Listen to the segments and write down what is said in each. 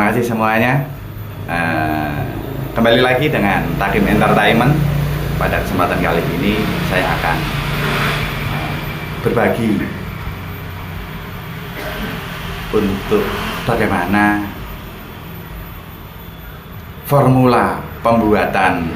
Terima kasih semuanya. Kembali lagi dengan Takim Entertainment. Pada kesempatan kali ini saya akan berbagi untuk bagaimana formula pembuatan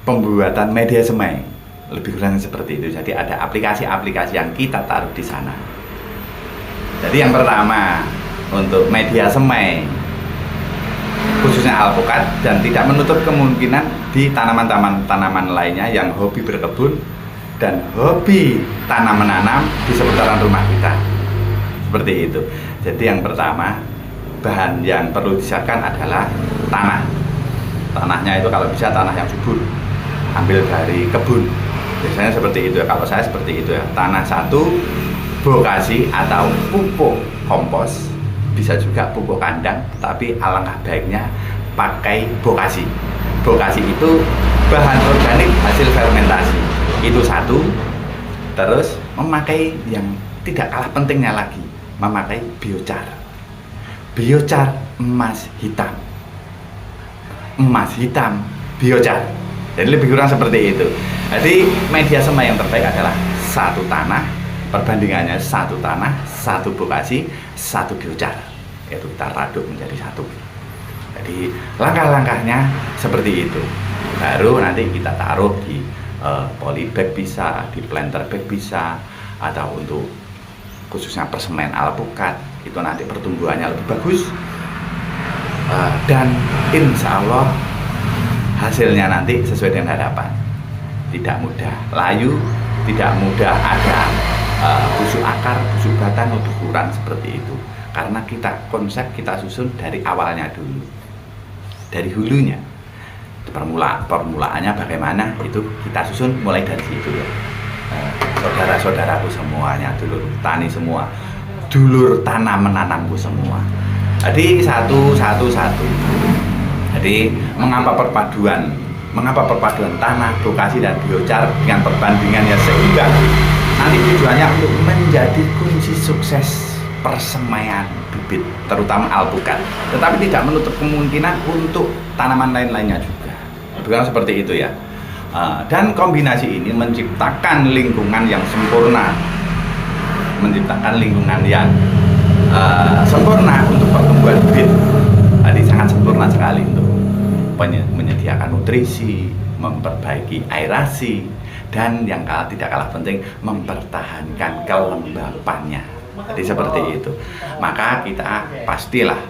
pembuatan media semai, lebih kurang seperti itu. Jadi ada aplikasi-aplikasi yang kita taruh di sana. Jadi yang pertama untuk media semai khususnya alpukat, dan tidak menutup kemungkinan di tanaman lainnya yang hobi berkebun dan hobi tanam menanam di seputaran rumah kita. Seperti itu. Jadi yang pertama, bahan yang perlu disiapkan adalah tanah. Tanahnya itu kalau bisa tanah yang subur, ambil dari kebun. Biasanya seperti itu ya, kalau saya seperti itu ya. Tanah satu, bokasi atau pupuk kompos, bisa juga pupuk kandang, tapi alangkah baiknya pakai bokasi. Bokasi itu bahan organik hasil fermentasi, itu satu. Terus memakai yang tidak kalah pentingnya lagi, memakai biochar. Biochar emas hitam, emas hitam biochar. Jadi lebih kurang seperti itu. Jadi media semai yang terbaik adalah satu tanah, perbandingannya satu tanah, satu bokasi, satu biochar. Itu kita aduk menjadi satu. Jadi langkah-langkahnya seperti itu. Baru nanti kita taruh di polybag bisa, di planter bag bisa, atau untuk khususnya persemen alpukat, itu nanti pertumbuhannya lebih bagus. Dan insya Allah hasilnya nanti sesuai dengan harapan. Tidak mudah layu, tidak mudah ada busuk akar, busuk batang, lebih kurang seperti itu. Karena konsep kita susun dari awalnya dulu, dari hulunya. Permulaannya bagaimana itu kita susun mulai dari situ ya. Saudara-saudaraku semuanya, dulur tani semua, dulur tanam menanamku semua. Jadi satu. Jadi mengapa perpaduan tanah, bokasi dan biochar dengan perbandingannya sehingga nanti tujuannya untuk menjadi kunci sukses persemaian bibit, terutama alpukat. Tetapi tidak menutup kemungkinan untuk tanaman lain-lainnya juga. Bukan seperti itu ya. Dan kombinasi ini menciptakan lingkungan yang sempurna, menciptakan lingkungan yang sempurna untuk pertumbuhan bibit. Tadi sangat sempurna sekali untuk menyediakan nutrisi, memperbaiki aerasi, dan yang tidak kalah penting mempertahankan kelembapannya. Jadi seperti itu. Maka kita pastilah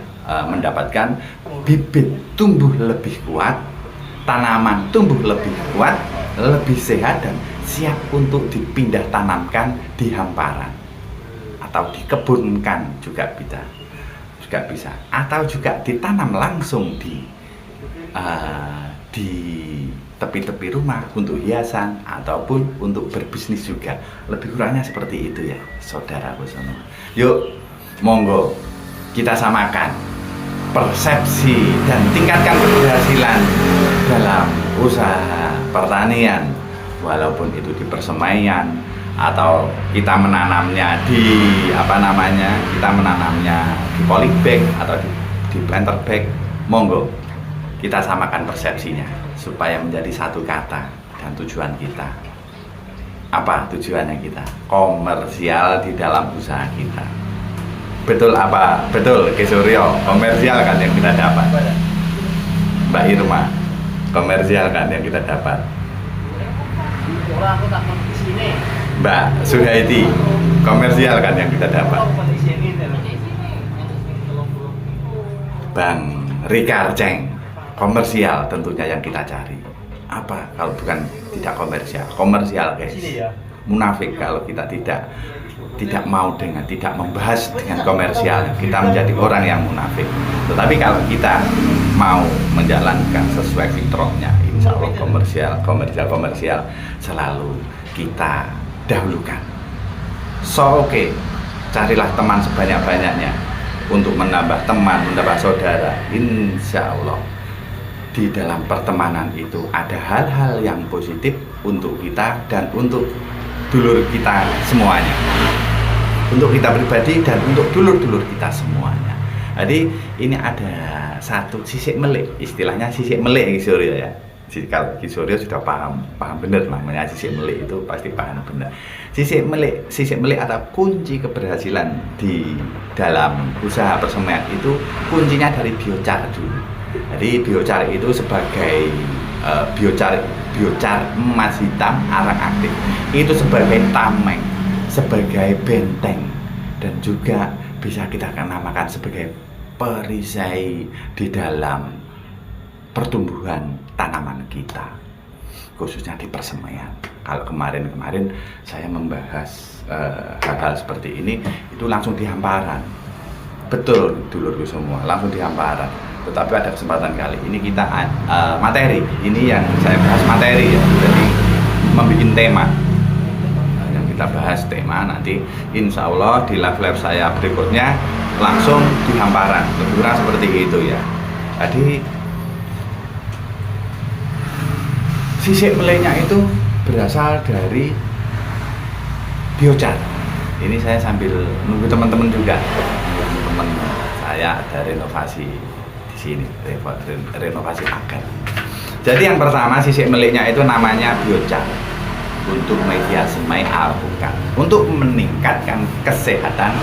mendapatkan bibit tumbuh lebih kuat, tanaman tumbuh lebih kuat, lebih sehat, dan siap untuk dipindah tanamkan di hamparan atau dikebunkan juga bisa, atau juga ditanam langsung di tepi-tepi rumah untuk hiasan ataupun untuk berbisnis juga. Lebih kurangnya seperti itu ya, saudaraku semua. Yuk, monggo kita samakan persepsi dan tingkatkan keberhasilan dalam usaha pertanian, walaupun itu di persemaian atau kita menanamnya di polybag atau di planter bag. Monggo kita samakan persepsinya supaya menjadi satu kata dan tujuan kita. Apa tujuannya kita? Komersial di dalam usaha kita. Betul apa? Betul, Ki Suryo, komersial kan yang kita dapat. Mbak Irma, komersial kan yang kita dapat. Mbak Suhaiti, komersial kan yang kita dapat. Bang Rika Ceng, komersial tentunya yang kita cari. Apa kalau bukan tidak komersial? Komersial guys. Munafik kalau kita tidak mau tidak membahas dengan komersial, kita menjadi orang yang munafik. Tetapi kalau kita mau menjalankan sesuai fitrahnya, insya Allah komersial selalu kita dahulukan. So oke, carilah teman sebanyak-banyaknya untuk menambah teman, menambah saudara. Insya Allah di dalam pertemanan itu ada hal-hal yang positif untuk kita dan untuk dulur kita semuanya, untuk kita pribadi dan untuk dulur-dulur kita semuanya. Jadi ini ada satu sisik melik, istilahnya sisik melik Ki Suryo ya. Jadi kalau Ki Suryo sudah paham benar namanya sisik melik, itu pasti paham benar. Sisik melik atau kunci keberhasilan di dalam usaha persemaian itu kuncinya dari biochar dulu. Jadi biochar itu sebagai biochar emas hitam arang aktif, itu sebagai tameng, sebagai benteng, dan juga bisa kita namakan sebagai perisai di dalam pertumbuhan tanaman kita, khususnya di persemaian. Kalau kemarin saya membahas hal-hal seperti ini, itu langsung di hamparan. Betul dulurku semua, langsung di hamparan. Tetapi ada kesempatan kali ini kita materi, ini yang saya bahas materi ya, jadi membuat tema. Yang kita bahas tema nanti insya Allah di live saya berikutnya langsung di hamparan, lebih kurang seperti itu ya. Jadi sisik meleknya itu berasal dari biochar. Ini saya sambil nunggu teman-teman juga, teman saya ada renovasi di sini, renovasi pagar. Jadi yang pertama sisik meleknya itu namanya biochar untuk media semai alpukat, untuk meningkatkan kesehatan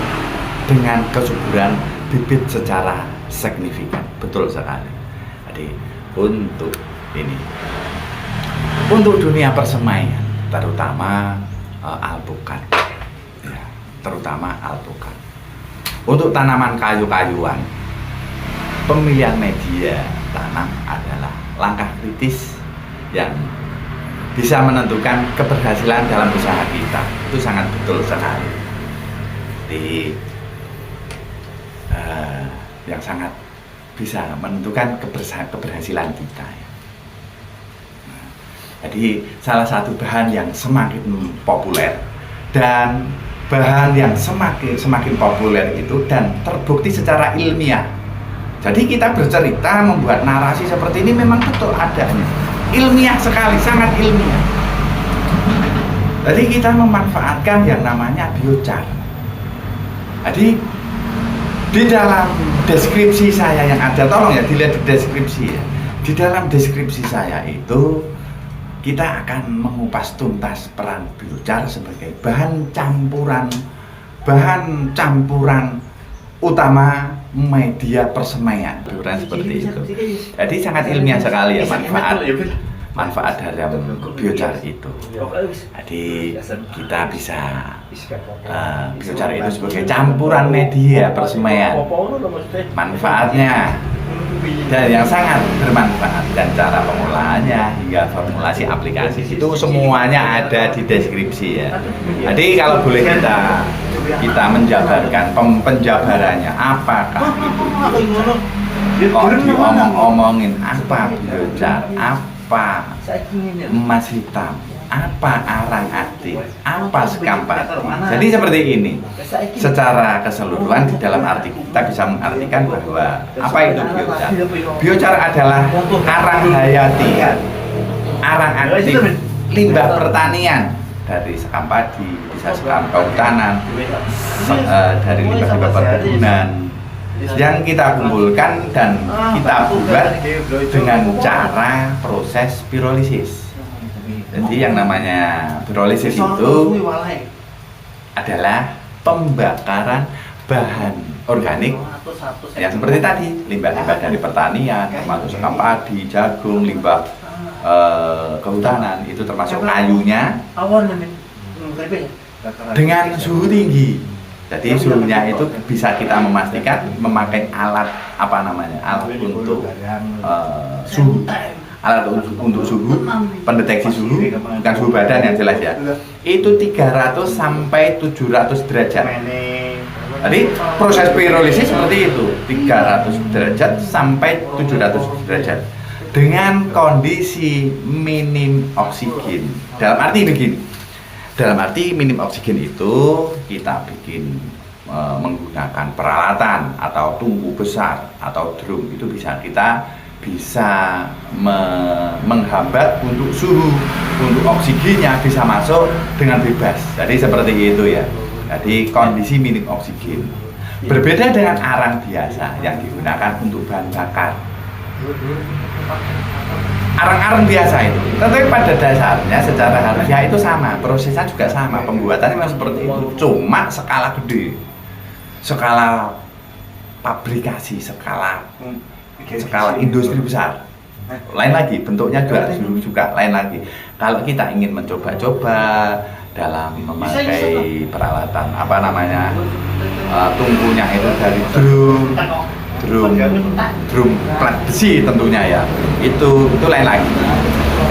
dengan kesuburan bibit secara signifikan. Betul sekali. Jadi untuk ini, untuk dunia persemaian, terutama alpukat ya, terutama alpukat. Untuk tanaman kayu-kayuan, pemilihan media tanam adalah langkah kritis yang bisa menentukan keberhasilan dalam usaha kita. Itu sangat betul sekali. Jadi yang sangat bisa menentukan keberhasilan kita ya. Jadi salah satu bahan yang semakin populer dan bahan yang semakin populer itu dan terbukti secara ilmiah. Jadi kita bercerita membuat narasi seperti ini memang betul adanya, ilmiah sekali, sangat ilmiah. Jadi kita memanfaatkan yang namanya biochar. Jadi di dalam deskripsi saya yang ada, tolong ya dilihat di deskripsi ya. Di dalam deskripsi saya itu kita akan mengupas tuntas peran biochar sebagai bahan campuran utama media persemaian. Seperti itu. Jadi sangat ilmiah sekali ya manfaat dalam biochar itu. Jadi kita bisa biochar itu sebagai campuran media persemaian. Manfaatnya dan yang sangat bermanfaat, dan cara pengolahannya hingga formulasi aplikasi itu semuanya ada di deskripsi ya. Jadi kalau boleh kita menjabarkan penjabarannya, apakah itu biochar? Kok diomong-omongin apa biochar, apa emas hitam, apa arang aktif, apa sekampati. Jadi seperti ini. Secara keseluruhan di dalam arti kita bisa mengartikan bahwa apa itu biochar? Biochar adalah arang hayati, arang aktif, limbah pertanian dari sekam padi, bisa sekam kehutanan, dari limbah-limbah perkebunan yang kita kumpulkan dan kita buat dengan cara proses pirolisis. Jadi yang namanya pirolisis itu adalah pembakaran bahan organik yang seperti tadi, limbah-limbah dari pertanian, termasuk sekam padi, jagung, limbah kehutanan, itu termasuk kayunya, dengan suhu tinggi. Jadi suhunya itu bisa kita memastikan memakai alat alat untuk suhu, alat untuk suhu, pendeteksi suhu, bukan suhu badan yang jelas ya. Itu 300 sampai 700 derajat. Jadi proses pirolisis seperti itu, 300 derajat sampai 700 derajat dengan kondisi minim oksigen. Dalam arti begini, dalam arti minim oksigen itu kita menggunakan peralatan atau tungku besar atau drum, itu bisa kita bisa menghambat untuk suhu, untuk oksigennya bisa masuk dengan bebas. Jadi seperti itu ya. Jadi kondisi minim oksigen. Berbeda dengan arang biasa yang digunakan untuk bahan bakar. Arang-arang biasa itu, tetapi pada dasarnya secara harfiah itu sama, prosesnya juga sama, pembuatannya memang seperti itu, cuma skala gede, skala pabrikasi, skala industri besar, lain lagi, bentuknya juga lain lagi. Kalau kita ingin mencoba-coba dalam memakai peralatan apa namanya, tungkunya itu dari drum plat besi tentunya ya, itu lain lagi.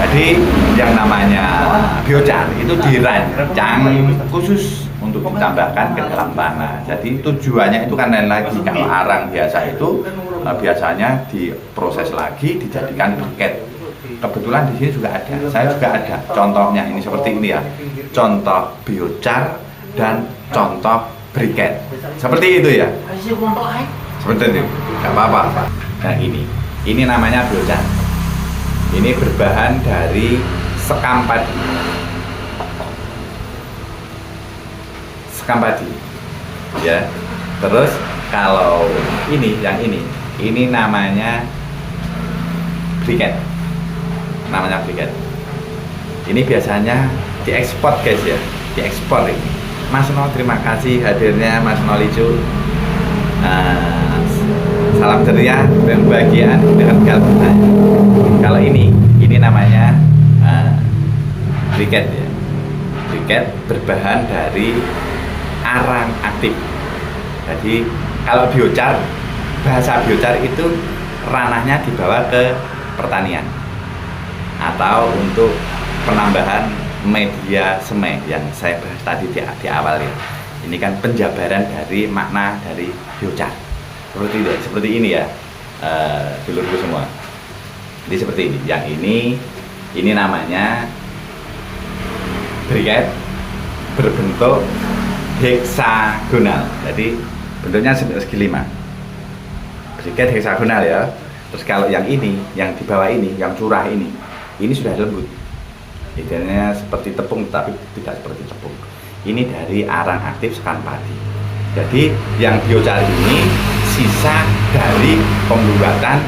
Jadi yang namanya biochar itu dirancang khusus untuk ditambahkan ke dalam tanah. Jadi tujuannya itu kan lain lagi. Kalau arang biasa itu biasanya diproses lagi dijadikan briket. Kebetulan di sini juga ada, saya juga ada contohnya ini seperti ini ya, contoh biochar dan contoh briket seperti itu ya. Seperti itu, nggak apa-apa. Nah ini namanya biochar. Ini berbahan dari sekam padi. Sekam padi, ya. Terus kalau yang ini namanya briket. Namanya briket. Ini biasanya diekspor guys ya, diekspor ini. Mas No, terima kasih hadirnya Mas Nolicu. Salam ceria dan kebahagiaan dengan kalian. Kalau ini namanya briket ya. Briket berbahan dari arang aktif. Jadi kalau biochar, bahasa biochar itu ranahnya dibawa ke pertanian atau untuk penambahan media semai yang saya bahas tadi di awal ya. Ini kan penjabaran dari makna dari biochar. Seperti ini ya, dulurku semua. Jadi seperti ini. Yang ini namanya briket berbentuk heksagonal. Jadi bentuknya segi 5. Briket heksagonal ya. Terus kalau yang ini, yang di bawah ini, yang curah ini sudah lembut. Idealnya seperti tepung, tapi tidak seperti tepung. Ini dari arang aktif sekam padi. Jadi yang biochar ini sisa dari pembuatan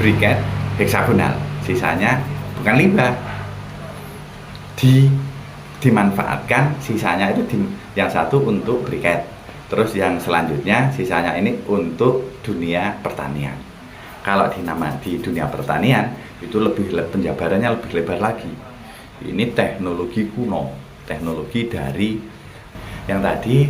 briket heksagonal. Sisanya bukan limbah, dimanfaatkan. Sisanya itu yang satu untuk briket, terus yang selanjutnya sisanya ini untuk dunia pertanian. Kalau di dunia pertanian itu penjabarannya lebih lebar lagi. Ini teknologi kuno, teknologi dari yang tadi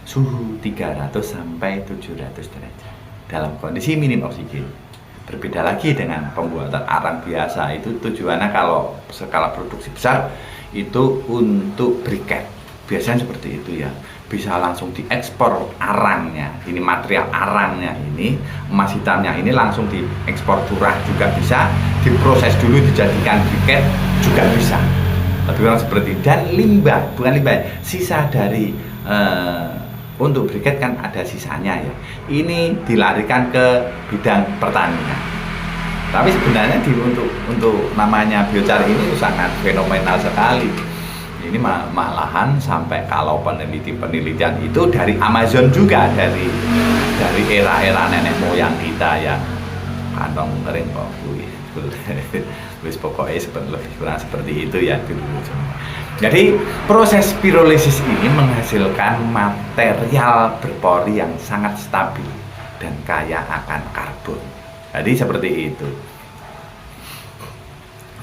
suhu 300 sampai 700 derajat dalam kondisi minim oksigen. Berbeda lagi dengan pembuatan arang biasa, itu tujuannya kalau skala produksi besar itu untuk briket. Biasanya seperti itu ya, bisa langsung diekspor arangnya, ini material arangnya ini, emas hitamnya ini langsung diekspor curah juga bisa, diproses dulu dijadikan briket juga bisa. Lebih kurang seperti itu. Dan limbah, bukan limbah, sisa dari untuk briket kan ada sisanya ya, ini dilarikan ke bidang pertanian. Tapi sebenarnya untuk namanya biochar ini sangat fenomenal sekali. Ini malahan sampai kalau penelitian itu dari Amazon juga, dari era-era nenek moyang kita ya, kantong kering kok wis pokoknya lebih kurang seperti itu ya dulu. Jadi proses pirolisis ini menghasilkan material berpori yang sangat stabil dan kaya akan karbon. Jadi seperti itu.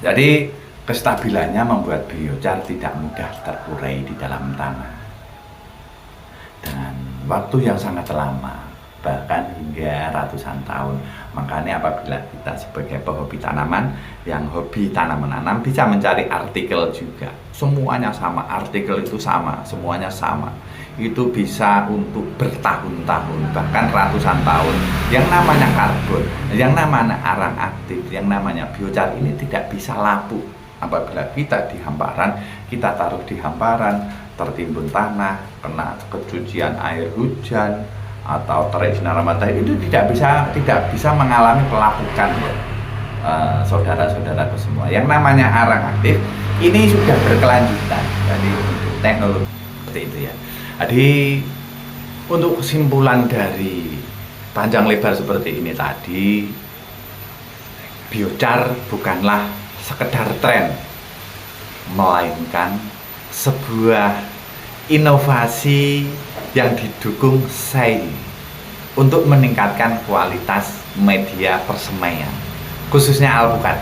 Jadi kestabilannya membuat biochar tidak mudah terurai di dalam tanah dengan waktu yang sangat lama, bahkan hingga ratusan tahun. Makanya apabila kita sebagai pehobi tanaman yang hobi tanam-menanam bisa mencari artikel juga, semuanya sama, artikel itu sama, semuanya sama, itu bisa untuk bertahun-tahun bahkan ratusan tahun. Yang namanya karbon, yang namanya arang aktif, yang namanya biochar ini tidak bisa lapuk. Apabila kita di hamparan, kita taruh di hamparan, tertimbun tanah, kena kecucian air hujan, atau terik sinar matahari itu tidak bisa mengalami pelapukan saudara-saudaraku semua. Yang namanya arang aktif ini sudah berkelanjutan dari teknologi seperti itu ya. Jadi untuk kesimpulan dari panjang lebar seperti ini tadi, biochar bukanlah sekedar tren, melainkan sebuah inovasi yang didukung sains untuk meningkatkan kualitas media persemaian, khususnya alpukat.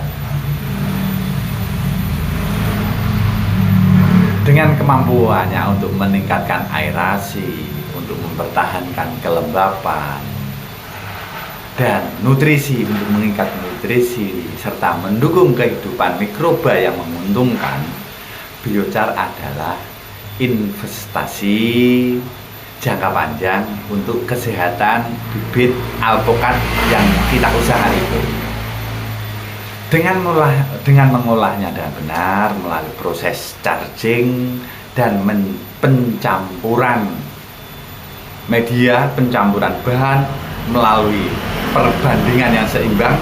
Dengan kemampuannya untuk meningkatkan aerasi, untuk mempertahankan kelembapan, dan nutrisi untuk meningkatkan nutrisi, serta mendukung kehidupan mikroba yang menguntungkan, biochar adalah investasi jangka panjang untuk kesehatan bibit alpukat yang kita usahakan itu. Dengan mengolahnya dengan benar melalui proses charging dan pencampuran media, pencampuran bahan melalui perbandingan yang seimbang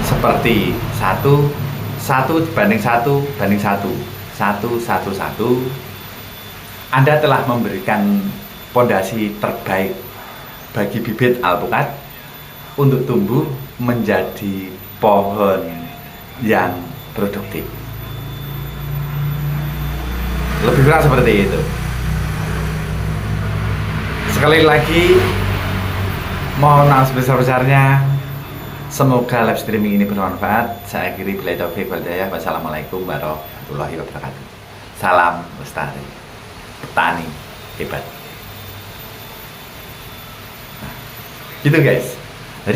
seperti 1:1 banding 1 banding 1 1:1, Anda telah memberikan pondasi terbaik bagi bibit alpukat untuk tumbuh menjadi pohon yang produktif. Lebih kurang seperti itu. Sekali lagi, mohon maaf sebesar-besarnya. Semoga live streaming ini bermanfaat. Saya akhiri, billahi taufiq wal hidayah. Wassalamualaikum warahmatullahi wabarakatuh. Salam lestari, petani hebat. Nah, gitu guys.